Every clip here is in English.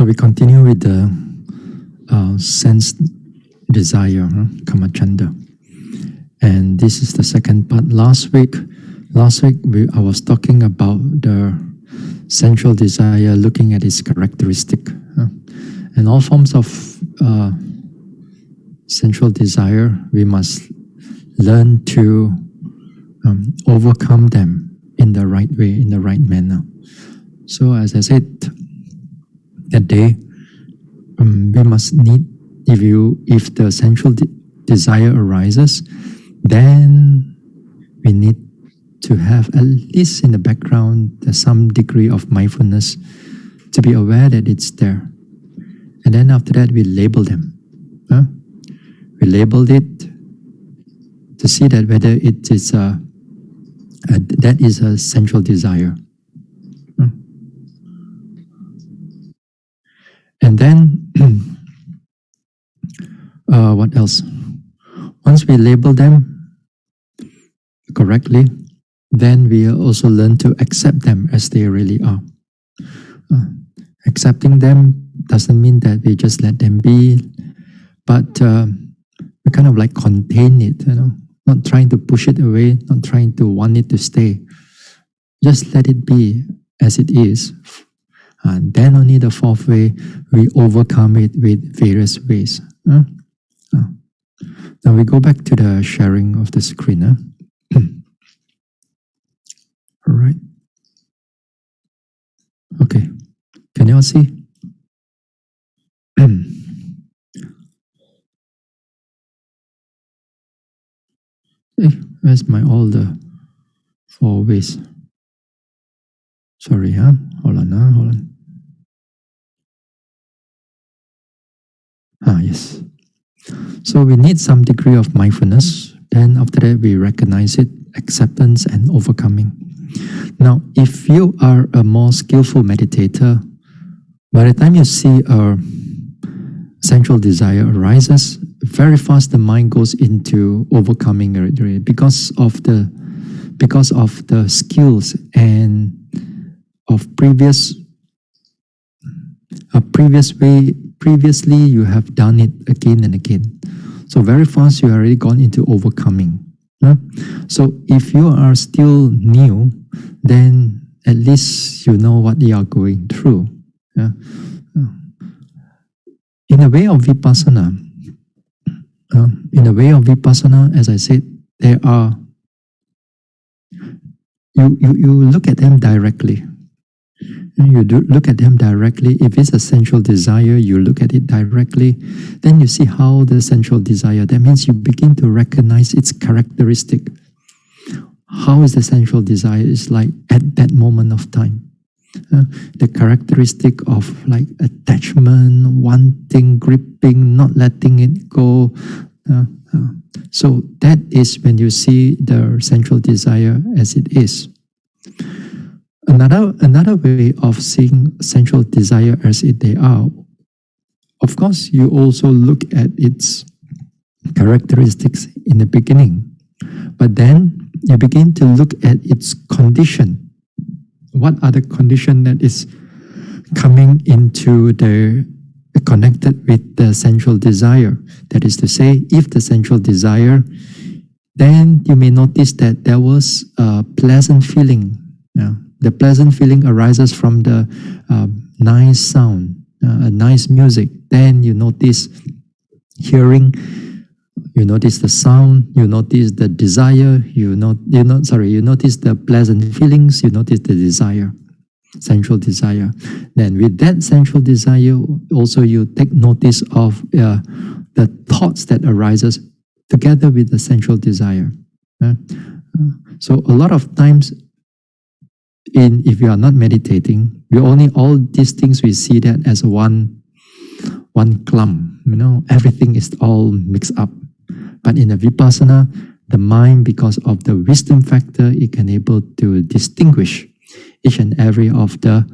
So we continue with the sense desire, kamachanda. And this is the second part. Last week I was talking about the sensual desire, looking at its characteristic. And all forms of sensual desire, we must learn to overcome them in the right way, in the right manner. So as I said that day, we must need, if the sensual desire arises, then we need to have, at least in the background, some degree of mindfulness to be aware that it's there. And then after that, we label them. We labeled it to see that whether it is that is a sensual desire. And then, what else? Once we label them correctly, then we also learn to accept them as they really are. Accepting them doesn't mean that we just let them be, but we kind of like contain it, not trying to push it away, not trying to want it to stay. Just let it be as it is. And then only the fourth way, we overcome it with various ways. Now we go back to the sharing of the screen. All right. Okay. Can you all see? Hey, where's all the four ways? Sorry, hold on. Yes. So we need some degree of mindfulness. Then after that, we recognize it, acceptance and overcoming. Now, if you are a more skillful meditator, by the time you see a sensual desire arises, very fast the mind goes into overcoming it because of the skills and of previously you have done it again and again. So very fast you already gone into overcoming. So if you are still new, then at least you know what you are going through. In a way of vipassana, as I said, there are, you look at them directly. Look at them directly. If it's a sensual desire, you look at it directly. Then you see how the sensual desire, that means you begin to recognize its characteristic. How is the sensual desire is like at that moment of time. The characteristic of like attachment, wanting, gripping, not letting it go. So that is when you see the sensual desire as it is. Another way of seeing sensual desire as they are, of course, you also look at its characteristics in the beginning, but then you begin to look at its condition. What are the condition that is coming into connected with the sensual desire? That is to say, if the sensual desire, then you may notice that there was a pleasant feeling. The pleasant feeling arises from the nice sound, nice music. Then you notice hearing, you notice the sound, you notice the desire, you notice the pleasant feelings, you notice the desire, sensual desire. Then with that sensual desire, also you take notice of the thoughts that arises together with the sensual desire. So a lot of times, if you are not meditating, all these things we see that as one clump. Everything is all mixed up. But in a vipassana, the mind, because of the wisdom factor, it can able to distinguish each and every of the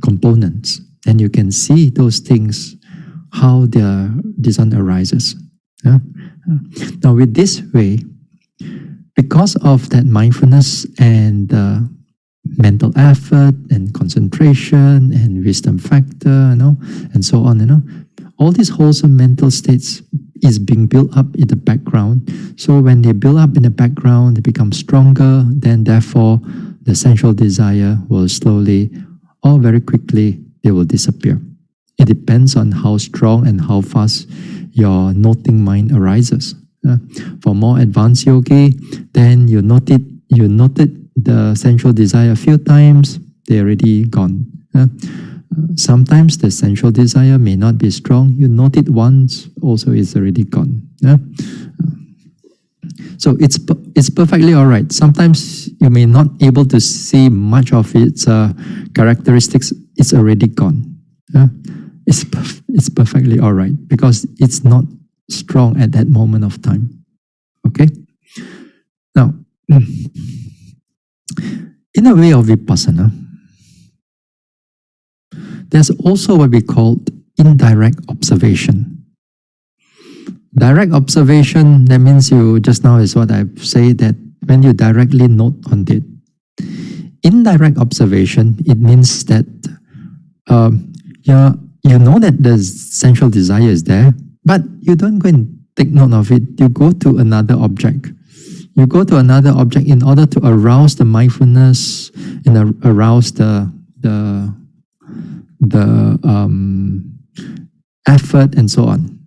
components. Then you can see those things, how this one arises. Now with this way, because of that mindfulness and mental effort and concentration and wisdom factor, and so on, All these wholesome mental states is being built up in the background. So when they build up in the background, they become stronger, then therefore the sensual desire will slowly or very quickly, they will disappear. It depends on how strong and how fast your noting mind arises. For more advanced yogi, then you noted the sensual desire a few times, they're already gone. Sometimes the sensual desire may not be strong. You note it once, also it's already gone. So it's perfectly all right. Sometimes you may not able to see much of its characteristics. It's already gone. It's perfectly all right because it's not strong at that moment of time. Okay. Now, in a way of vipassana, there's also what we call indirect observation. Direct observation, that means you, just now is what I've said, that when you directly note on it. Indirect observation, it means that you know that the sensual desire is there, but you don't go and take note of it. You go to another object. You go to another object in order to arouse the mindfulness and arouse the effort and so on.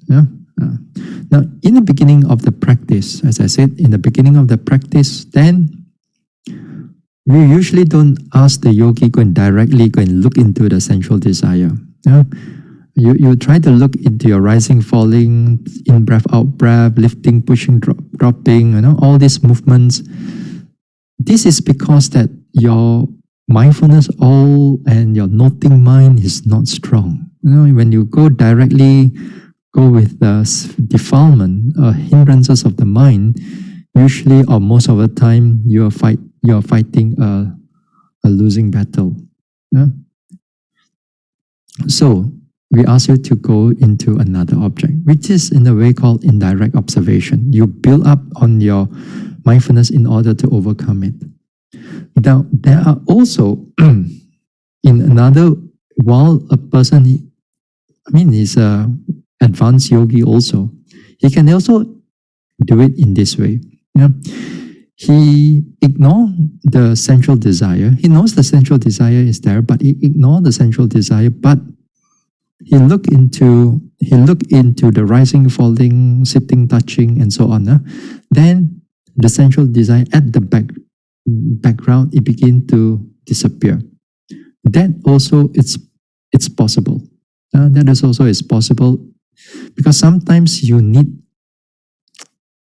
Now, in the beginning of the practice, as I said, in the beginning of the practice, then we usually don't ask the yogi go and directly go and look into the sensual desire. You try to look into your rising, falling, in breath, out breath, lifting, pushing, dropping, all these movements. This is because that your mindfulness and your noting mind is not strong. When you go directly, go with the defilement, hindrances of the mind, usually or most of the time you are fighting a losing battle. So we ask you to go into another object, which is in a way called indirect observation. You build up on your mindfulness in order to overcome it. Now, there are also, in another, while a person, he's an advanced yogi also, he can also do it in this way. He ignores the sensual desire. He knows the sensual desire is there, but he ignores the sensual desire, but he look into the rising, falling, sitting, touching, and so on. Then the sensual desire at the background, it begin to disappear. That also it's possible. That is also is possible because sometimes you need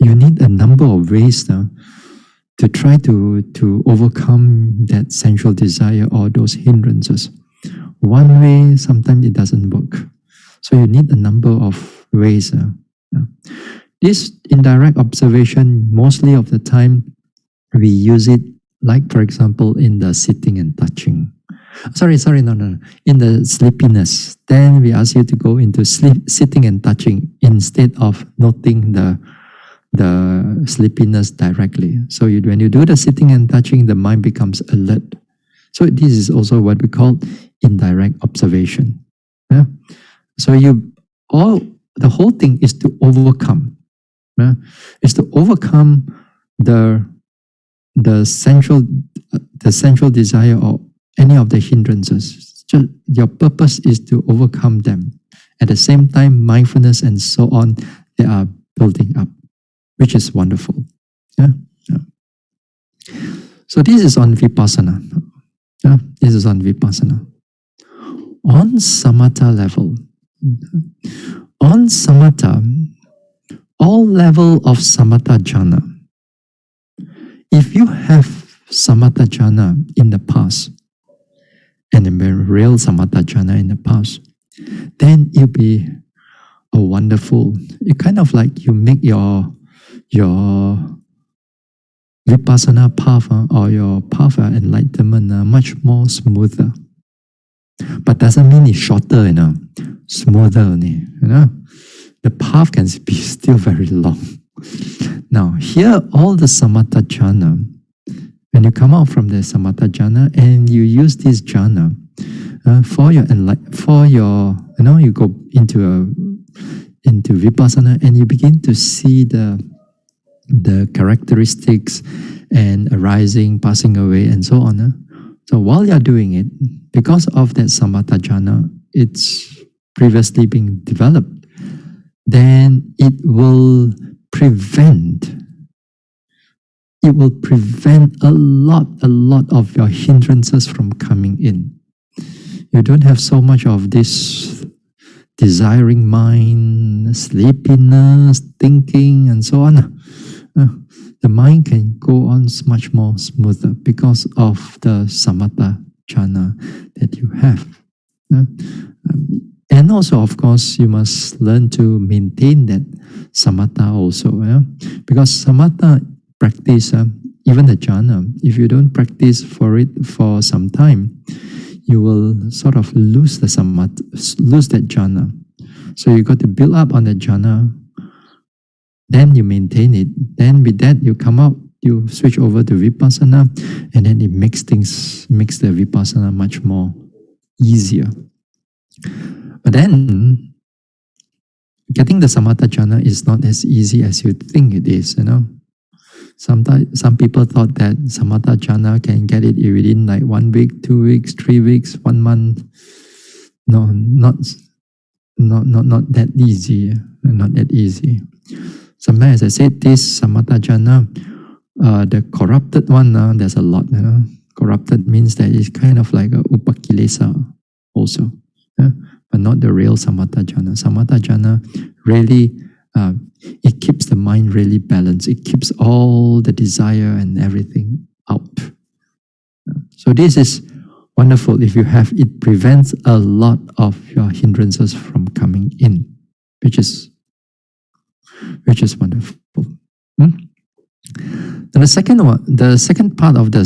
a number of ways to try to overcome that sensual desire or those hindrances. One way, sometimes it doesn't work. So you need a number of ways. This indirect observation, mostly of the time, we use it, like for example, in the sitting and touching. No. In the sleepiness, then we ask you to go into sitting and touching instead of noting the sleepiness directly. So when you do the sitting and touching, the mind becomes alert. So this is also what we call indirect observation. So the whole thing is to overcome. Is to overcome the sensual desire or any of the hindrances. Your purpose is to overcome them. At the same time, mindfulness and so on, they are building up, which is wonderful. So this is on vipassana. This is on vipassana. On samatha level, all level of samatha jhana, if you have samatha jhana in the past, and a real samatha jhana in the past, then it'll be a wonderful, it kind of like you make your vipassana path or your path of enlightenment much more smoother. But doesn't mean it's shorter, smoother only, The path can be still very long. Now, here all the samatha jhana, when you come out from the samatha jhana and you use this jhana for your you go into vipassana and you begin to see the characteristics and arising, passing away, and so on. So while you're doing it, because of that samatha jhana, it's previously being developed, then it will prevent a lot of your hindrances from coming in. You don't have so much of this desiring mind, sleepiness, thinking, and so on. The mind can go on much more smoother because of the samatha jhana that you have. And also, of course, you must learn to maintain that samatha also. Because samatha practice, even the jhana, if you don't practice for it for some time, you will sort of lose that jhana. So you got to build up on the jhana, then you maintain it. Then with that, you come out, you switch over to vipassana, and then it makes the vipassana much more easier. But then, getting the samatha jhana is not as easy as you think it is, Sometimes some people thought that samatha jhana can get it within like 1 week, 2 weeks, 3 weeks, 1 month. No, not that easy. Not that easy. Sometimes, as I said, this samatha jhana, the corrupted one, there's a lot. Corrupted means that it's kind of like a upakilesa also, but not the real samatha jhana. Samatha jhana really it keeps the mind really balanced. It keeps all the desire and everything out. So this is wonderful. If you have, it prevents a lot of your hindrances from coming in, which is wonderful. And the second part of the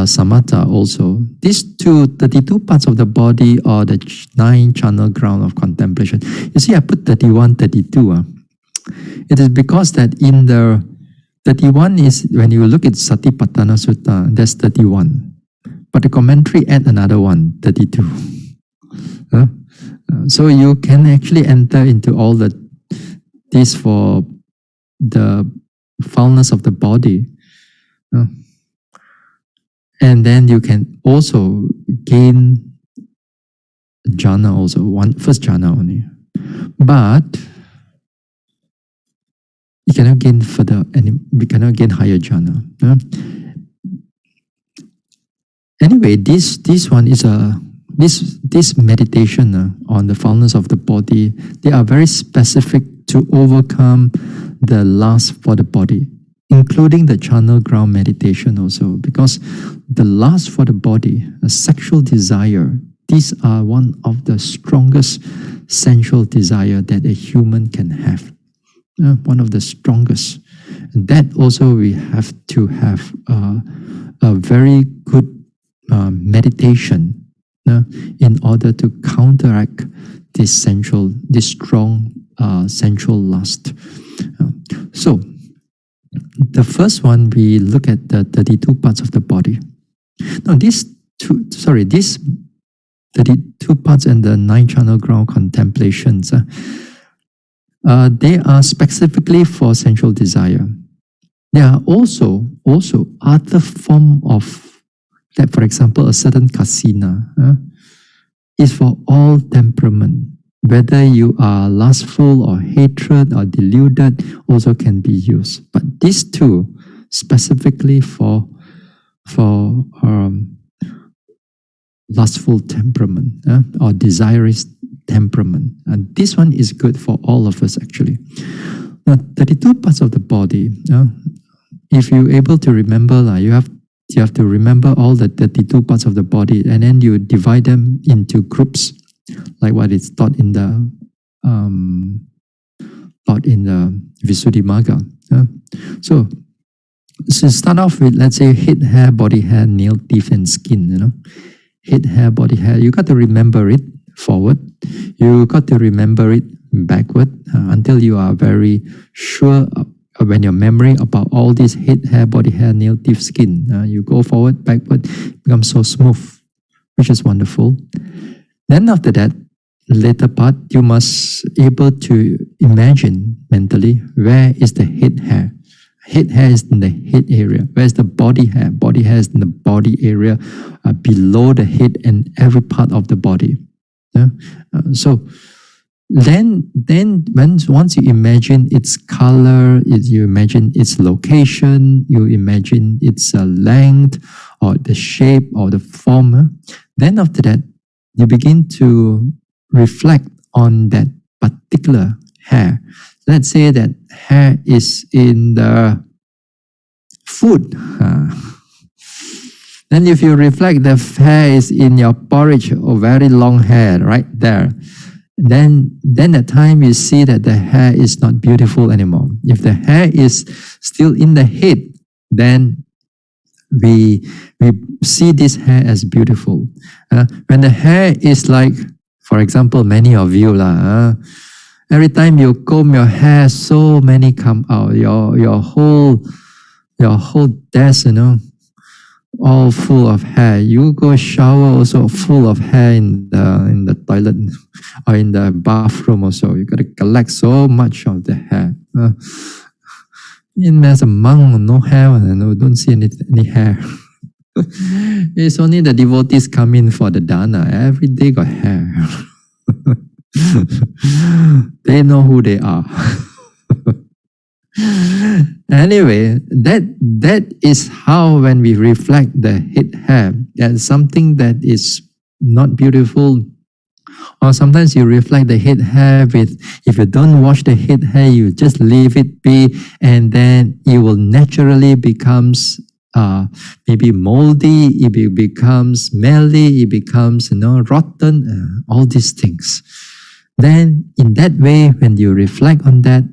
samatha also, these 32 parts of the body or the 9 channel ground of contemplation. You see, I put 31, 32. It is because that in the 31 is, when you look at Satipatthana Sutta, that's 31. But the commentary add another one, 32. So you can actually enter into all this for the foulness of the body. And then you can also gain jhana also, first jhana only. But you cannot gain further, and we cannot gain higher jhana. Anyway, this one is this meditation on the foulness of the body. They are very specific to overcome the lust for the body, including the channel ground meditation also, because the lust for the body, a sexual desire, these are one of the strongest sensual desire that a human can have. One of the strongest. And that also we have to have a very good meditation in order to counteract this strong sensual lust. So the first one, we look at the 32 parts of the body. Now these 32 parts and the 9 channel ground contemplations, they are specifically for sensual desire. There are also other form of that. For example, a certain kasina is for all temperament. Whether you are lustful or hatred or deluded also can be used. But these two specifically for lustful temperament or desirous temperament. And this one is good for all of us actually. Now, 32 parts of the body, if you're able to remember, you have to remember all the 32 parts of the body, and then you divide them into groups, like what is taught in the Visuddhimagga. So start off with, let's say, head, hair, body hair, nail, teeth, and skin. Head, hair, body hair. You got to remember it forward. You got to remember it backward until you are very sure when your memory about all this head hair, body hair, nail, teeth, skin, you go forward, backward, it becomes so smooth, which is wonderful. Then after that, later part, you must able to imagine mentally where is the head hair. Head hair is in the head area. Where's the body hair? Body hair is in the body area, below the head and every part of the body. So then once you imagine its color, you imagine its location, you imagine its length or the shape or the form, then after that, you begin to reflect on that particular hair. Let's say that hair is in the food. Then if you reflect the hair is in your porridge or very long hair right there, then at time you see that the hair is not beautiful anymore. If the hair is still in the head, then we see this hair as beautiful. When the hair is like, for example, many of you every time you comb your hair, so many come out. Your whole desk, all full of hair. You go shower also full of hair in the toilet or in the bathroom also. You gotta collect so much of the hair. There's a monk, no hair, no, don't see any hair. It's only the devotees come in for the dana. Every day got hair. They know who they are. Anyway, that is how when we reflect the head hair, that's something that is not beautiful. Or sometimes you reflect the head hair with, if you don't wash the head hair, you just leave it be, and then it will naturally becomes maybe moldy, it becomes smelly, it becomes rotten, all these things. Then in that way, when you reflect on that,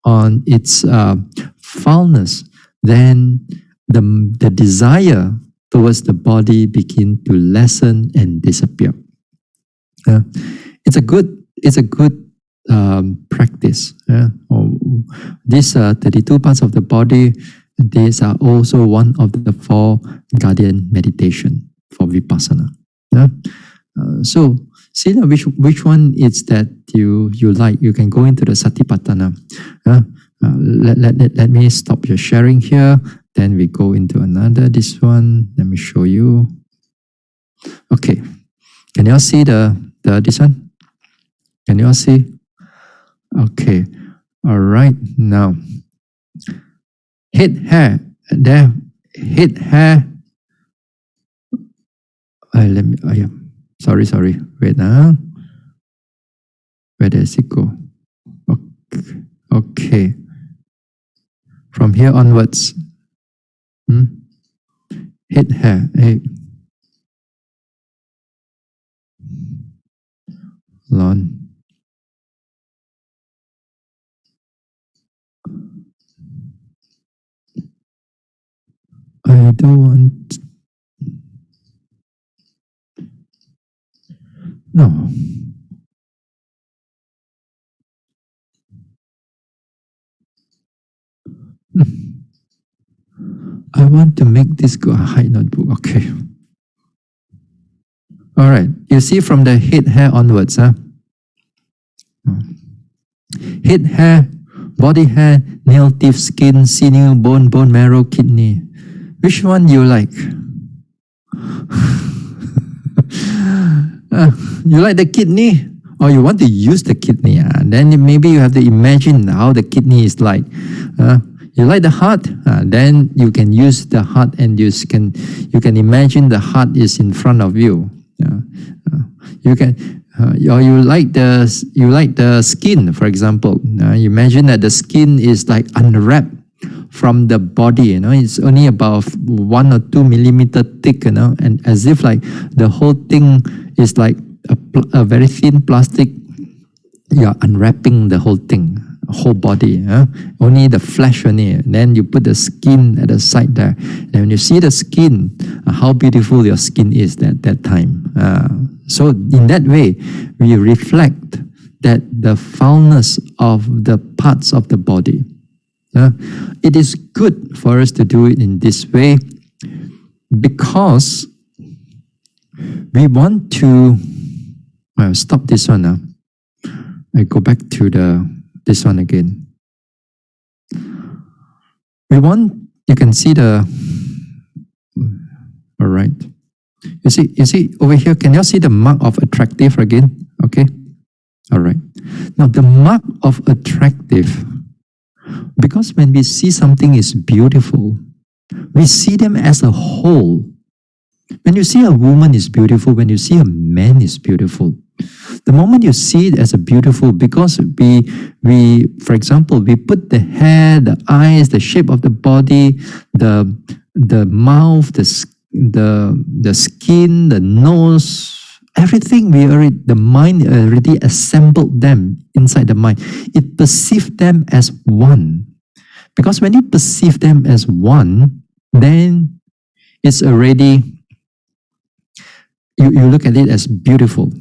on its foulness, then the desire towards the body begin to lessen and disappear. It's a good practice. These 32 parts of the body, these are also one of the 4 guardian meditation for vipassana. So see which one is that you like. You can go into the Satipatthana. Let me stop your sharing here. Then we go into another. This one. Let me show you. Okay. Can you all see the this one? Can you all see? Okay. All right. Now, head hair. There. Head hair. Let me. Yeah. Sorry. Wait now. Where does it go? Okay. From here onwards. Head hair. Hey. Lawn. I don't want. No. I want to make this go hide notebook. Okay. All right. You see from the head hair onwards, Head hair, body hair, nail, teeth, skin, sinew, bone marrow, kidney. Which one you like? You like the kidney? Or you want to use the kidney? Then maybe you have to imagine how the kidney is like. You like the heart? Then you can use the heart, and you can imagine the heart is in front of you. You can, or you like the skin, for example. You imagine that the skin is like unwrapped from the body. It's only about 1 or 2 millimeter thick. And as if like the whole thing is like a very thin plastic. You're unwrapping the whole thing, whole body. Only the flesh only. Then you put the skin at the side there. And when you see the skin, how beautiful your skin is at that time. So in that way, we reflect that the foulness of the parts of the body. It is good for us to do it in this way because we want to stop this one now. I go back to this one again. You can see all right. You see over here, can you see the mark of attractive again? Okay. All right. Now the mark of attractive, because when we see something is beautiful, we see them as a whole. When you see a woman is beautiful, when you see a man is beautiful, the moment you see it as a beautiful, because we for example, we put the hair, the eyes, the shape of the body, the mouth, the skin, the nose, everything the mind already assembled them inside the mind. It perceived them as one. Because when you perceive them as one, then it's already, you look at it as beautiful.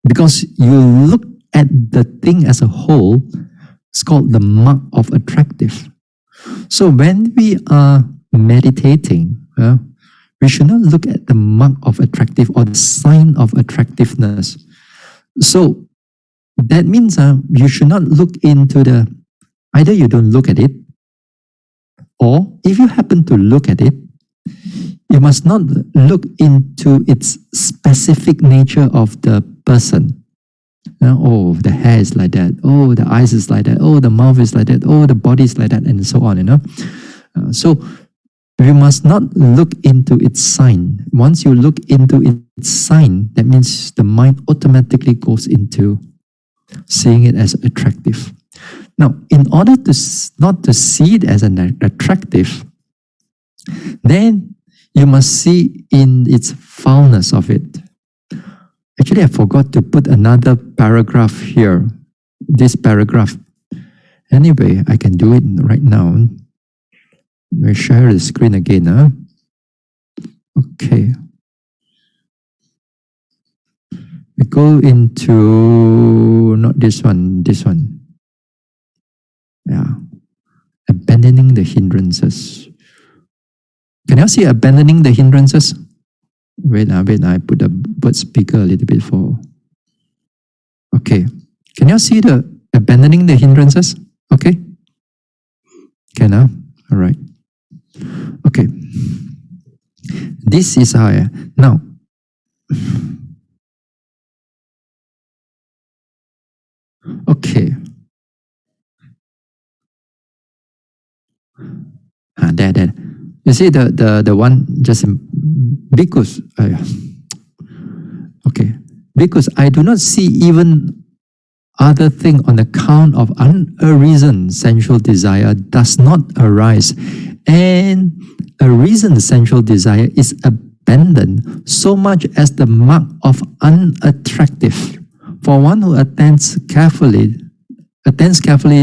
Because you look at the thing as a whole, it's called the mark of attractive. So when we are meditating, we should not look at the mark of attractive or the sign of attractiveness. So that means you should not look into either you don't look at it, or if you happen to look at it, you must not look into its specific nature of the person. Oh, the hair is like that. Oh, the eyes is like that. Oh, the mouth is like that. Oh, the body is like that, and so on. So we must not look into its sign. Once you look into its sign, that means the mind automatically goes into seeing it as attractive. Now, in order to not to see it as an attractive, then you must see in its foulness of it. Actually, I forgot to put another paragraph here. This paragraph. Anyway, I can do it right now. Let me share the screen again. Okay. We go into, not this one, this one. Yeah. Abandoning the hindrances. Can you see abandoning the hindrances? Wait, I put the word speaker a little bit for. Okay. Can you see the abandoning the hindrances? Okay. Can now? All right. Okay. This is how now. Okay. There. You see the one just because okay, because I do not see even other thing on account of unreasoned sensual desire does not arise, and a reasoned sensual desire is abandoned so much as the mark of unattractive. For one who attends carefully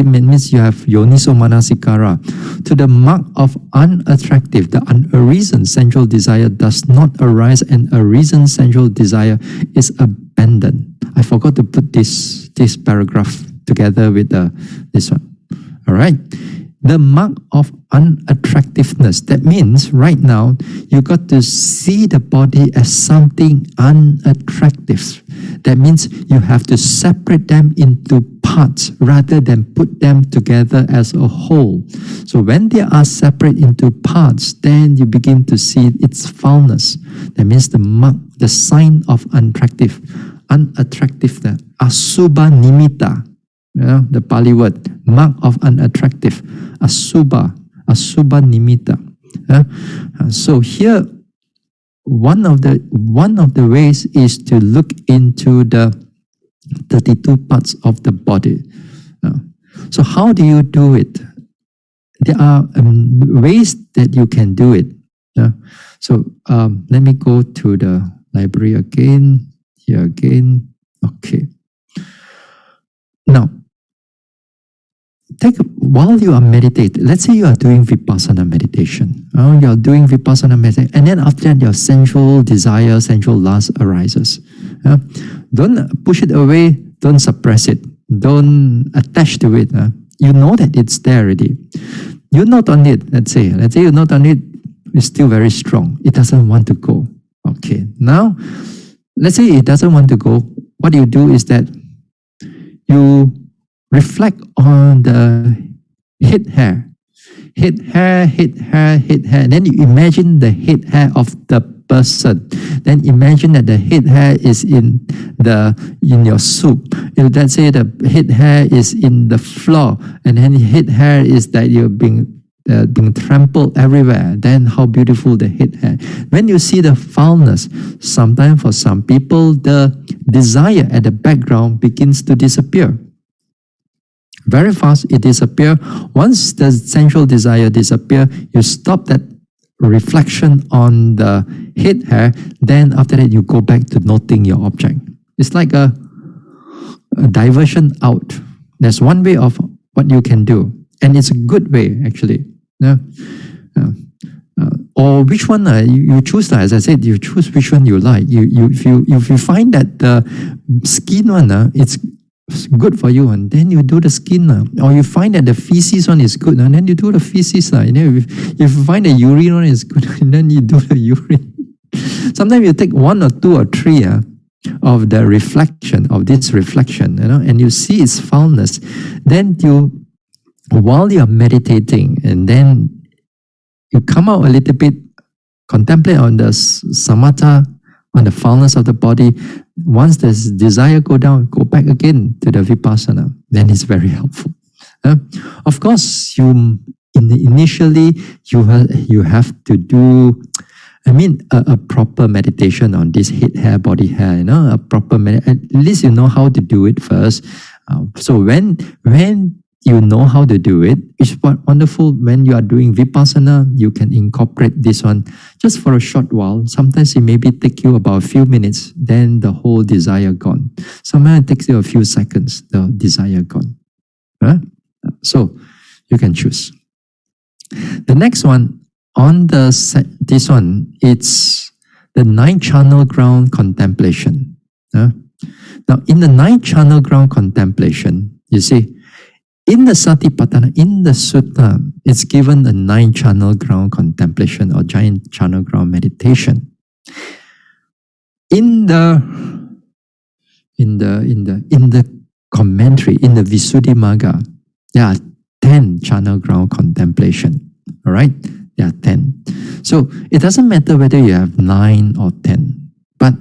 means you have yoniso manasikara. To the mark of unattractive, the unreasoned sensual desire does not arise, and a reasoned sensual desire is abandoned. I forgot to put this paragraph together with this one. All right. The mark of unattractiveness. That means right now you got to see the body as something unattractive. That means you have to separate them into parts rather than put them together as a whole. So when they are separate into parts, then you begin to see its foulness. That means the mark, the sign of unattractiveness, asubha nimitta. The Pali word, mark of unattractive, asubha nimitta. So here, one of the ways is to look into the 32 parts of the body. So how do you do it? There are ways that you can do it. So let me go to the library again. Here again. Okay. Now, while you are meditating, let's say you are doing vipassana meditation. You are doing vipassana meditation, and then after that your sensual desire, sensual lust arises. Don't push it away, don't suppress it, don't attach to it. You know that it's there already. You note on it, let's say you note on it, it's still very strong. It doesn't want to go. Okay, now, let's say it doesn't want to go. What you do is that you reflect on the head hair. Head hair, head hair, head hair. Then you imagine the head hair of the person. Then imagine that the head hair is in your soup. If let's say the head hair is in the floor, and then head hair is that you're being trampled everywhere, then how beautiful the head hair. When you see the foulness, sometimes for some people, the desire at the background begins to disappear. Very fast, it disappears. Once the sensual desire disappears, you stop that reflection on the head hair, then after that you go back to noting your object. It's like a diversion out. There's one way of what you can do, and it's a good way actually. Yeah. Or which one you choose. As I said, you choose which one you like. If you find that the skin one it's good for you, and then you do the skin. Or you find that the feces one is good, and then you do the feces. If you find the urine one is good, and then you do the urine. Sometimes you take one or two or three of the reflection, of this reflection, and you see its foulness. Then while you're meditating, and then you come out a little bit, contemplate on the samatha, on the foulness of the body. Once the desire go down, go back again to the vipassana. Then it's very helpful. Of course, initially you have to do, a proper meditation on this head hair, body hair. A proper at least you know how to do it first. So when you know how to do it, it's wonderful. When you are doing vipassana, you can incorporate this one just for a short while. Sometimes it maybe take you about a few minutes, then the whole desire gone. Sometimes it takes you a few seconds, the desire gone. So you can choose. The next one, on this one, it's the 9-channel ground contemplation. Now, in the 9-channel ground contemplation, you see, in the Satipatthana, in the Sutta, it's given a 9-channel ground contemplation or giant channel ground meditation. In the commentary, in the Visuddhimagga, there are 10 channel ground contemplation. All right, there are 10. So it doesn't matter whether you have 9 or 10, but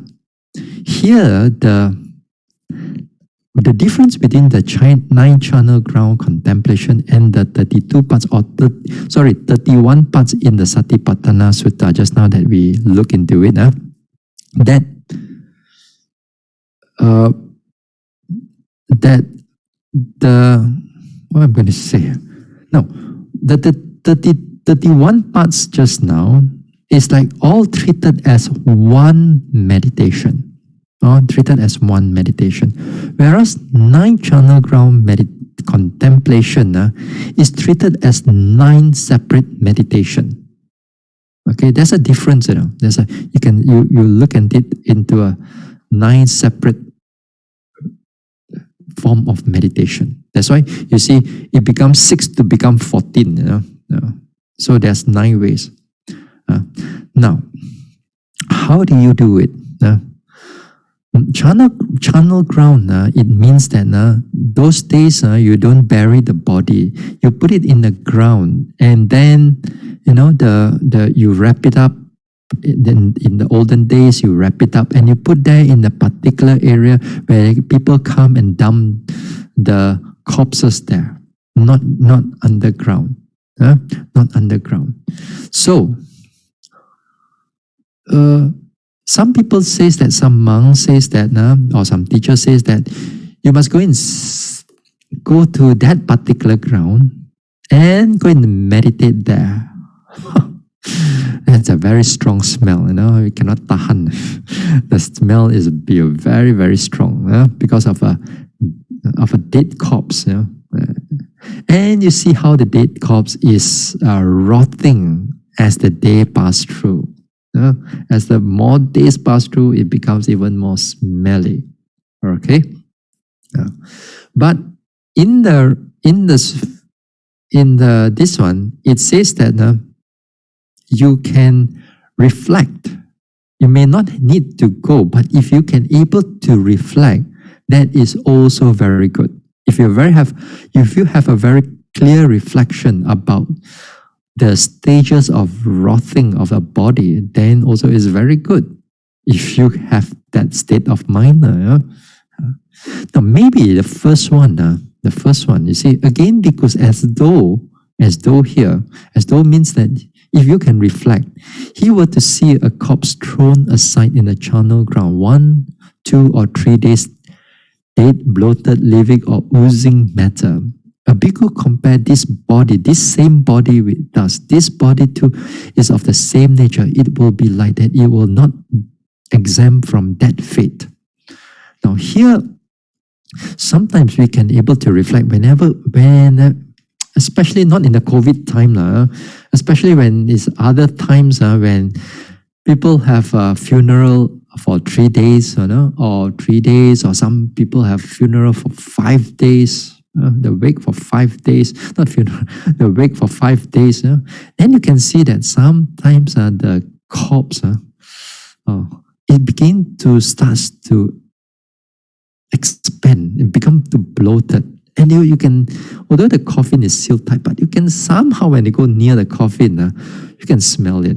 here the difference between the 9-channel ground contemplation and the 31 parts in the Satipatthana Sutta, just now that we look into it, that what I'm going to say? No, the 31 parts just now is like all treated as one meditation. Treated as one meditation. Whereas 9-channel ground contemplation is treated as 9 separate meditation. Okay, there's a difference. You look at it into a 9 separate form of meditation. That's why you see it becomes 6 to become 14. So there's 9 ways. Now, how do you do it? Channel ground, it means that those days you don't bury the body. You put it in the ground, and then you wrap it up. Then in the olden days, you wrap it up and you put there in a particular area where people come and dump the corpses there, not underground. Not underground. So, some people says that, some monk says that, or some teacher says that you must go to that particular ground and go and meditate there. That's a very strong smell, you cannot tahan. The smell is very, very strong because of a dead corpse. And you see how the dead corpse is rotting as the day passes through. As the more days pass through, it becomes even more smelly. Okay? But in the in this this one, it says that you can reflect. You may not need to go, but if you can able to reflect, that is also very good. If you have a very clear reflection about the stages of rotting of a body, then also is very good. If you have that state of mind, now maybe the first one, you see, again, because as though means that if you can reflect, he were to see a corpse thrown aside in the charnel ground 1, 2, or 3 days, dead, bloated, living, or oozing matter. A bhikkhu compared this body, this same body with dust. This body too is of the same nature. It will be like that. It will not exempt from that fate. Now here, sometimes we can able to reflect especially not in the COVID time, especially when it's other times when people have a funeral for 3 days, or 3 days, or some people have funeral for 5 days, the wake for 5 days, not funeral, the wake for 5 days. Then you can see that sometimes the corpse, it begins to start to expand, it becomes too bloated. And you can, although the coffin is sealed tight, but you can somehow, when you go near the coffin, you can smell it.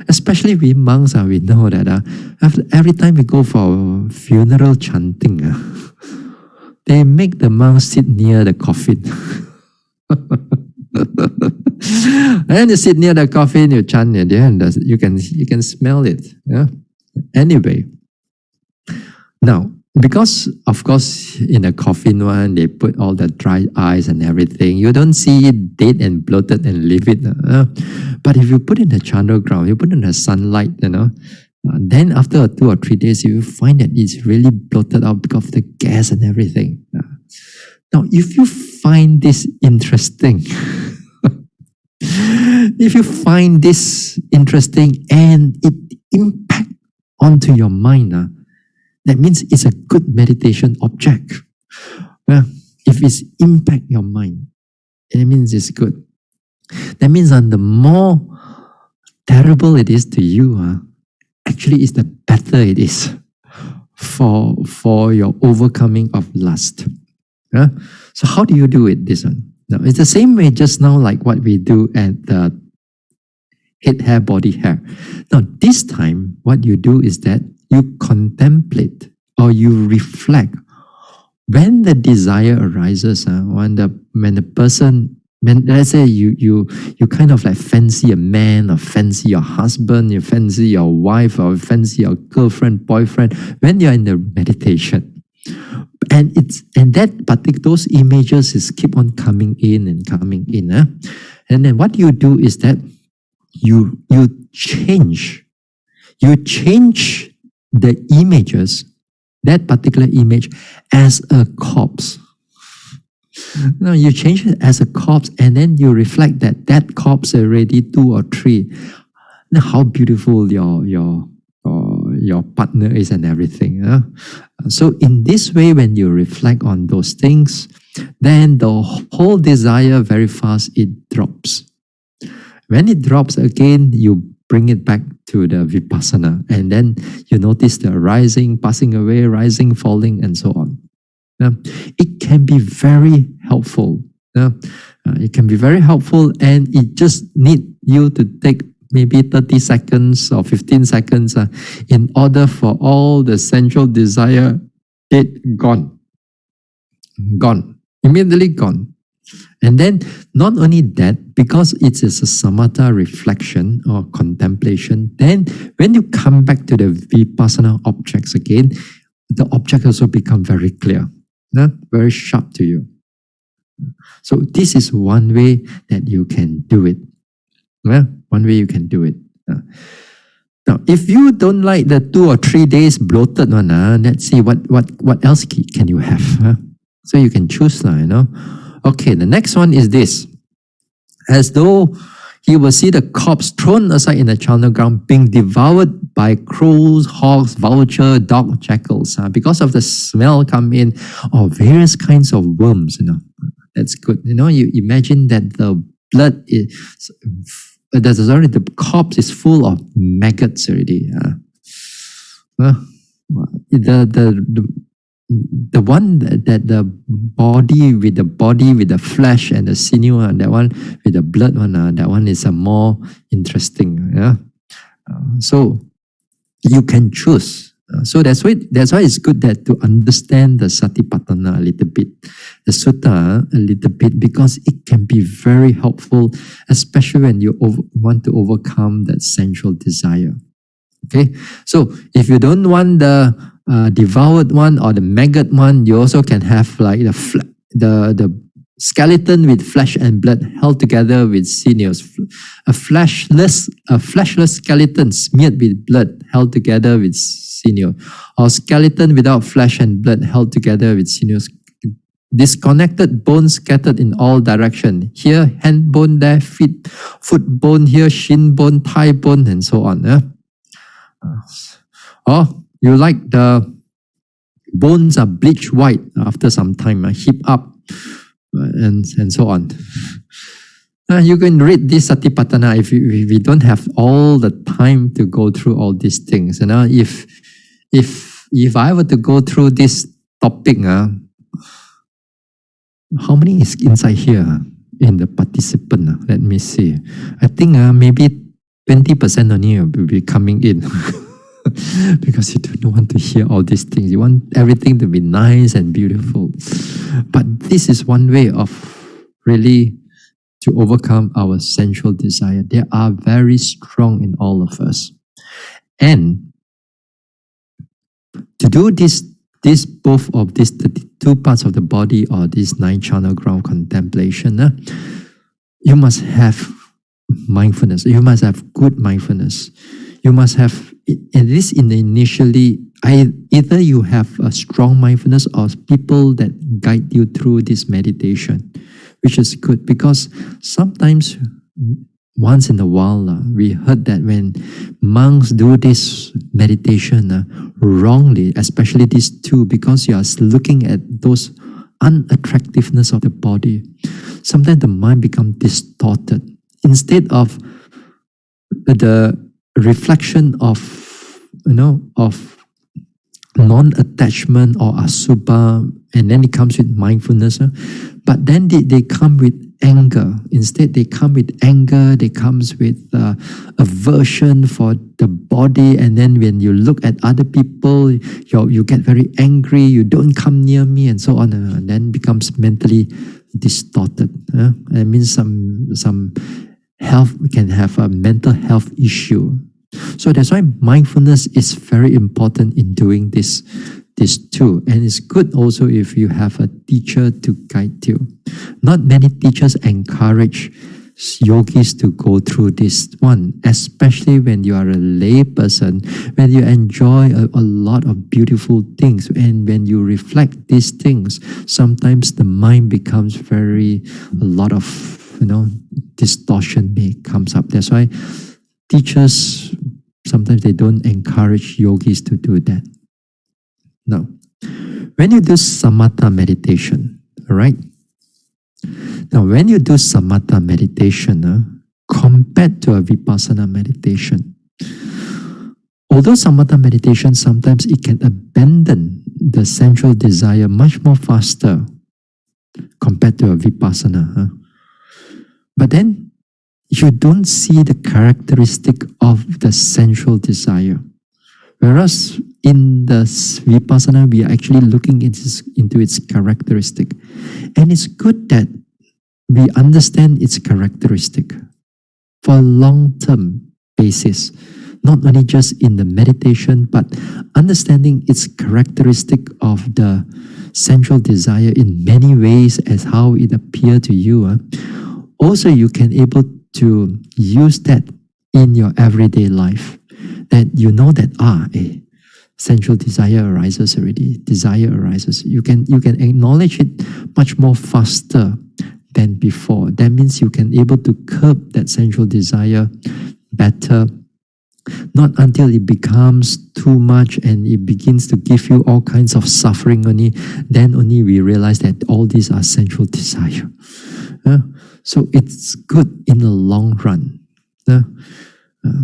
Especially we monks, we know that every time we go for funeral chanting, they make the monks sit near the coffin. And you sit near the coffin, you chant it, and you can smell it. Yeah? Anyway, now, because, of course, in a coffin one, they put all the dry ice and everything. You don't see it dead and bloated and livid. But if you put in the charnel ground, you put in the sunlight, then after 2 or 3 days, you find that it's really bloated out because of the gas and everything. Now, if you find this interesting, and it impact onto your mind, that means it's a good meditation object. Well, if it's impact your mind, it means it's good. That means the more terrible it is to you, actually is the better it is for your overcoming of lust. So how do you do it, this one? Now, it's the same way just now like what we do at the head hair, body hair. Now, this time, what you do is that you contemplate or you reflect when the desire arises. When the person, let's say you kind of like fancy a man, or fancy your husband, you fancy your wife, or fancy your girlfriend, boyfriend, when you're in the meditation. And those images is keep on coming in and coming in. And then what you do is that you change the images, that particular image, as a corpse. Now you change it as a corpse, and then you reflect that corpse already 2 or 3. Now how beautiful your partner is and everything. So in this way, when you reflect on those things, then the whole desire very fast, it drops. When it drops again, you bring it back to the vipassana, and then you notice the rising, passing away, rising, falling, and so on. It can be very helpful. It can be very helpful, and it just need you to take maybe 30 seconds or 15 seconds in order for all the sensual desire, it gone, immediately gone. And then not only that, because it is a samatha reflection or contemplation, then when you come back to the vipassana objects again, the object also become very clear, very sharp to you. So this is one way that you can do it. One way you can do it. Now, if you don't like the 2 or 3 days bloated one, let's see what else can you have. So you can choose, Okay, the next one is this. As though he will see the corpse thrown aside in the charnel ground, being devoured by crows, hawks, vulture, dog, jackals. Because of the smell come in, or various kinds of worms, That's good. You imagine that the blood is, the corpse is full of maggots already. Well, the one that the body with the flesh and the sinew, that one with the blood one, that one is more interesting. Yeah. So you can choose. So that's why it's good that to understand the Satipatthana a little bit, the sutta a little bit, because it can be very helpful, especially when you want to overcome that sensual desire. Okay, so if you don't want the devoured one or the maggot one, you also can have like the skeleton with flesh and blood held together with sinews, a fleshless skeleton smeared with blood held together with sinew, or skeleton without flesh and blood held together with sinews. Disconnected bones scattered in all directions. Here, hand bone, there, foot bone, here, shin bone, thigh bone, and so on. Or you like the bones are bleached white after some time, heap up, and so on. You can read this Satipatthana if we don't have all the time to go through all these things. If I were to go through this topic, how many is inside here in the participant? Let me see. I think maybe 20% only will be coming in. Because you don't want to hear all these things. You want everything to be nice and beautiful. But this is one way of really to overcome our sensual desire. They are very strong in all of us. And to do this both of these 32 parts of the body or this 9 channel ground contemplation, you must have mindfulness. You must have good mindfulness. You must have, at least initially, either you have a strong mindfulness or people that guide you through this meditation, which is good because sometimes, once in a while, we heard that when monks do this meditation wrongly, especially these two, because you are looking at those unattractiveness of the body, sometimes the mind becomes distorted. Instead of the reflection of non-attachment or asubha, and then it comes with mindfulness, but then they come with anger. Instead, they come with anger, they comes with aversion for the body, and then when you look at other people, you get very angry, you don't come near me, and so on, and then becomes mentally distorted. It means some health can have a mental health issue. So that's why mindfulness is very important in doing this too. And it's good also if you have a teacher to guide you. Not many teachers encourage yogis to go through this one, especially when you are a lay person, when you enjoy a lot of beautiful things, and when you reflect these things, sometimes the mind becomes a lot of distortion comes up. That's why teachers, sometimes they don't encourage yogis to do that. Now, when you do samatha meditation, right? Now, when you do samatha meditation, compared to a vipassana meditation, although samatha meditation, sometimes it can abandon the sensual desire much more faster compared to a vipassana. But then, you don't see the characteristic of the sensual desire. Whereas in the vipassana, we are actually looking into its characteristic. And it's good that we understand its characteristic for a long-term basis. Not only just in the meditation, but understanding its characteristic of the sensual desire in many ways as how it appears to you. Also, you can able to use that in your everyday life. That you know that sensual desire arises already. Desire arises. You can acknowledge it much more faster than before. That means you can able to curb that sensual desire better Not until it becomes too much and it begins to give you all kinds of suffering only, then only we realize that all these are sensual desire. So it's good in the long run.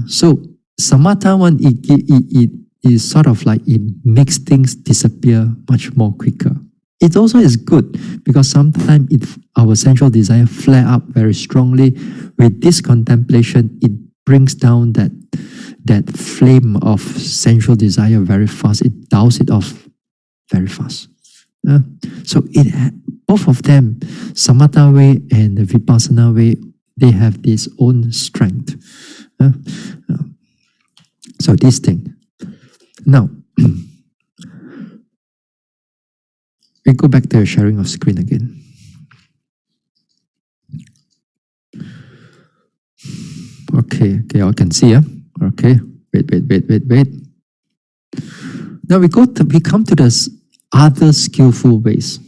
So samatha one, it is sort of like it makes things disappear much more quicker. It also is good because sometimes our sensual desire flare up very strongly. With this contemplation, it brings down that flame of sensual desire very fast. It douses it off very fast. So both of them, samatha way and the vipassana way, they have this own strength. So this thing. Now, we go back to the sharing of screen again. Okay, I can see. Okay, wait. Now we come to this other skillful ways.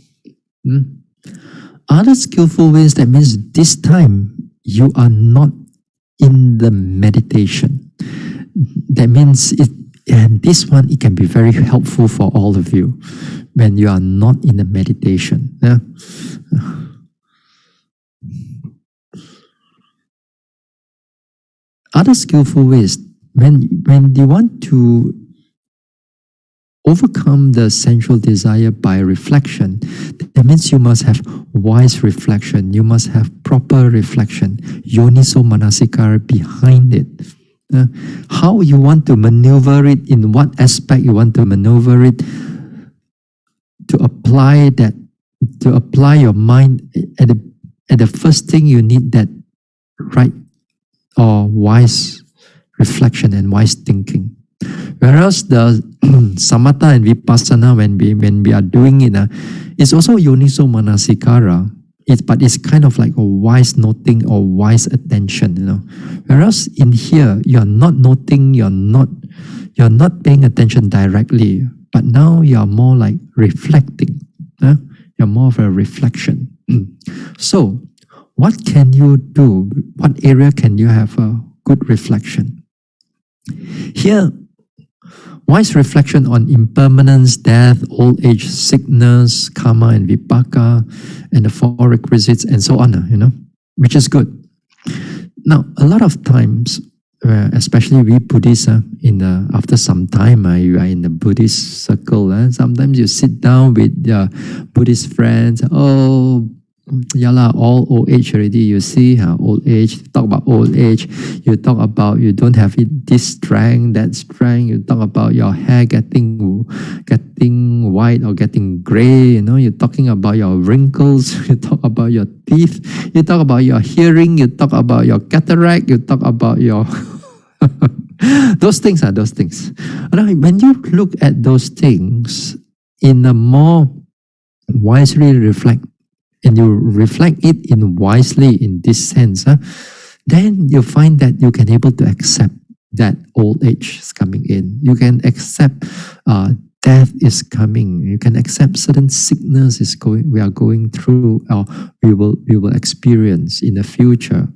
Other skillful ways, that means this time you are not in the meditation. That means and this one, it can be very helpful for all of you when you are not in the meditation. Other skillful ways, when you want to overcome the sensual desire by reflection, that means you must have wise reflection, you must have proper reflection, yoniso manasikara behind it. How you want to maneuver it, in what aspect you want to maneuver it, to apply your mind at the first thing you need that right or wise reflection and wise thinking. Whereas the samatha and vipassana, when we are doing it, it's also yoniso manasikara. But it's kind of like a wise noting or wise attention, Whereas in here, you're not noting, you're not paying attention directly, but now you're more like reflecting. You're more of a reflection. So, what can you do? What area can you have a good reflection? Here, wise reflection on impermanence, death, old age, sickness, karma and vipaka, and the four requisites, and so on, which is good. Now, a lot of times, especially we Buddhists, after some time, you are in the Buddhist circle. Sometimes you sit down with your Buddhist friends. Oh, all old age already. You see, old age. Talk about old age. You talk about you don't have this strength, that strength. You talk about your hair getting white or getting gray. You're talking about your wrinkles. You talk about your teeth. You talk about your hearing. You talk about your cataract. You talk about your those things. When you look at those things in a more wisely reflect, and you reflect it in wisely in this sense, then you find that you can able to accept that old age is coming in. You can accept death is coming. You can accept certain sickness we are going through, or we will experience in the future.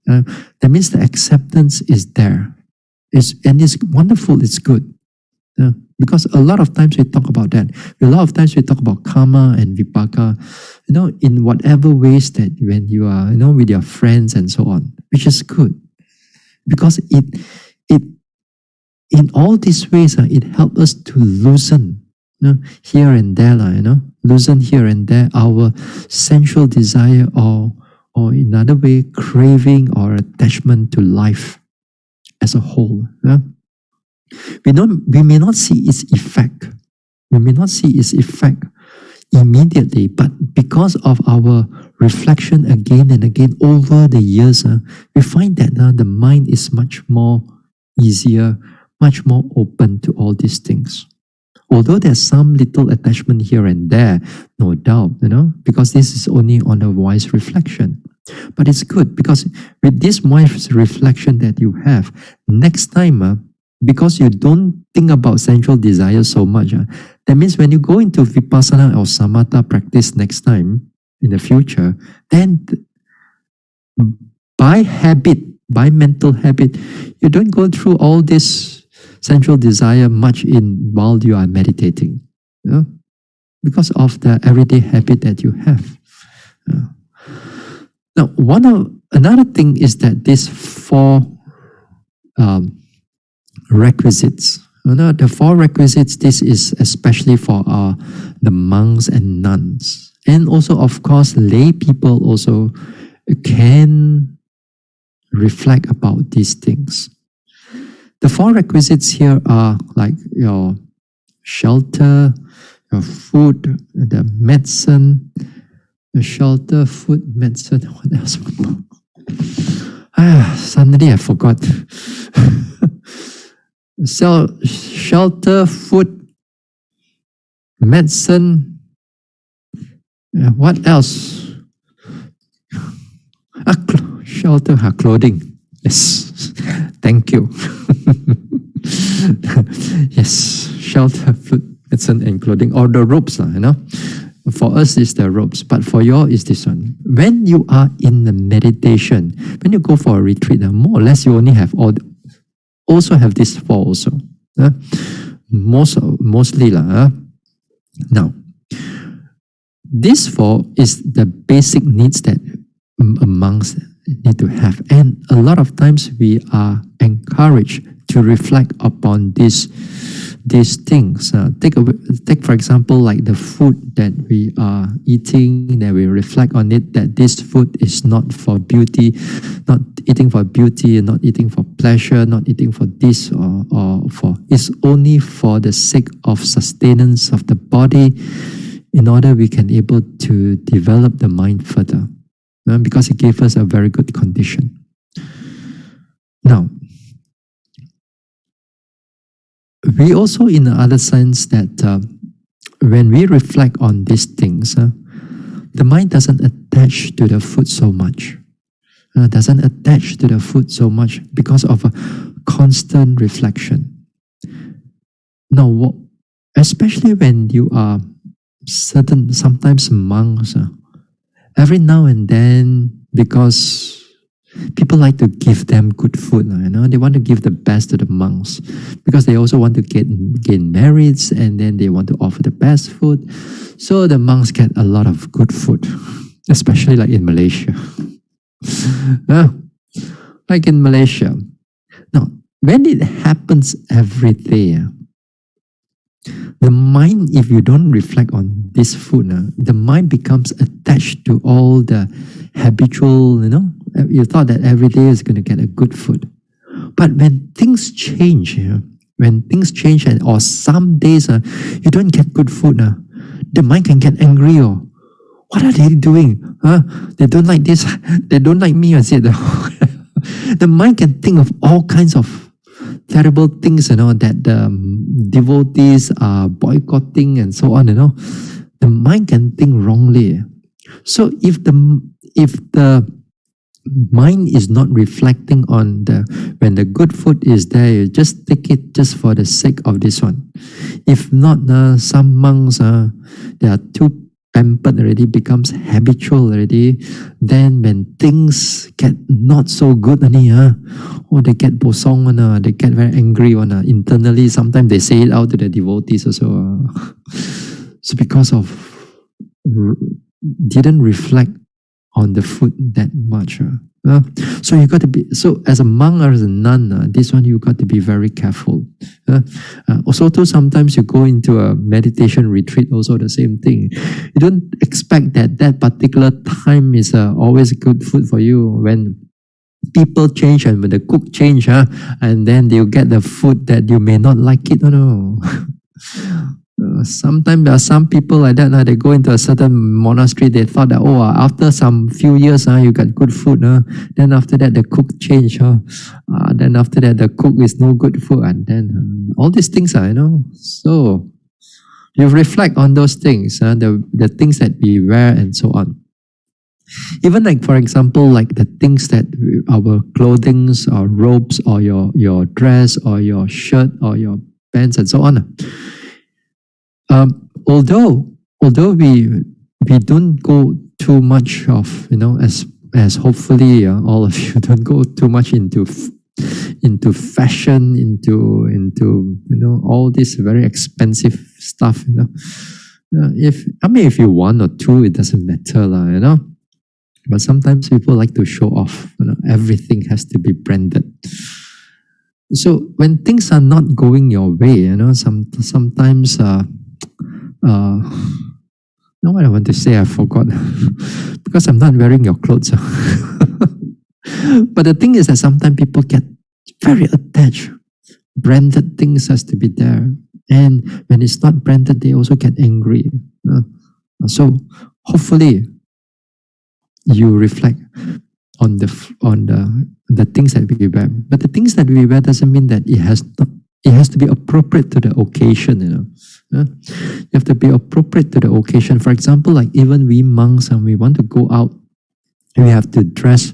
That means the acceptance is there. It's wonderful. It's good. Because a lot of times we talk about that. A lot of times we talk about karma and vipaka, in whatever ways that when you are, with your friends and so on, which is good. Because it in all these ways, it helps us to loosen, here and there, loosen here and there our sensual desire or in another way, craving or attachment to life as a whole. We may not see its effect. We may not see its effect immediately, but because of our reflection again and again over the years, we find that the mind is much more easier, much more open to all these things. Although there's some little attachment here and there, no doubt, because this is only on a wise reflection. But it's good because with this wise reflection that you have, next time, because you don't think about sensual desire so much, that means when you go into vipassana or samatha practice next time in the future, then by habit, by mental habit, you don't go through all this sensual desire much while you are meditating. Because of the everyday habit that you have. Now, another thing is that these four requisites. The four requisites, this is especially for the monks and nuns. And also, of course, lay people also can reflect about these things. The four requisites here are like your shelter, your food, the medicine, the shelter, food, medicine, what else? Suddenly I forgot. So, shelter, food, medicine, what else? Shelter, clothing. Yes, thank you. Yes, shelter, food, medicine, and clothing, or the robes, For us, it's the robes, but for you, it's this one. When you are in the meditation, when you go for a retreat, more or less you only have also have this four also. Mostly. Now, this four is the basic needs that monks need to have. And a lot of times we are encouraged to reflect upon these things. Take for example, like the food that we are eating, that we reflect on it, that this food is not for beauty, not eating for beauty, not eating for pleasure, not eating for this or for, it's only for the sake of sustenance of the body, in order we can able to develop the mind further, because it gave us a very good condition. Now, we also, in the other sense, that when we reflect on these things, the mind doesn't attach to the food so much. Doesn't attach to the food so much because of a constant reflection. Now, especially when you are sometimes monks, every now and then, because people like to give them good food, they want to give the best to the monks because they also want to gain merits, and then they want to offer the best food. So the monks get a lot of good food, especially like in Malaysia. Like in Malaysia. Now, when it happens every day, the mind, if you don't reflect on this food, the mind becomes attached to all the habitual, you thought that every day is going to get a good food. But when things change, and or some days you don't get good food, the mind can get angry. Or what are they doing? They don't like this. They don't like me. The mind can think of all kinds of terrible things, that the devotees are boycotting and so on. The mind can think wrongly. So if the mind is not reflecting on when the good food is there, you just take it just for the sake of this one. If not, some monks they are too pampered already, becomes habitual already. Then when things get not so good, they get bosong, they get very angry internally. Sometimes they say it out to the devotees also. So because of didn't reflect on the food that much. So you got to be, so as a monk or as a nun, this one you got to be very careful. Also too, sometimes you go into a meditation retreat, also the same thing. You don't expect that particular time is always good food for you. When people change and when the cook change, and then you get the food that you may not like it. Sometimes there are some people like that. They go into a certain monastery. They thought that after some few years, you got good food. Then after that, the cook change. Then after that, the cook is no good food, and then all these things are. So you reflect on those things, the things that we wear and so on. Even like, for example, like the things that our clothing or robes or your dress or your shirt or your pants and so on. Although we don't go too much of, as as hopefully all of you don't go too much into fashion, into all this very expensive stuff. If you want or two, it doesn't matter, lah. But sometimes people like to show off. Everything has to be branded. So when things are not going your way, sometimes now what I want to say, I forgot because I'm not wearing your clothes. But the thing is that sometimes people get very attached. Branded things has to be there, and when it's not branded, they also get angry. So hopefully, you reflect on the things that we wear. But the things that we wear doesn't mean that it has to be appropriate to the occasion. You have to be appropriate to the occasion. For example, like even we monks, and we want to go out, we have to dress.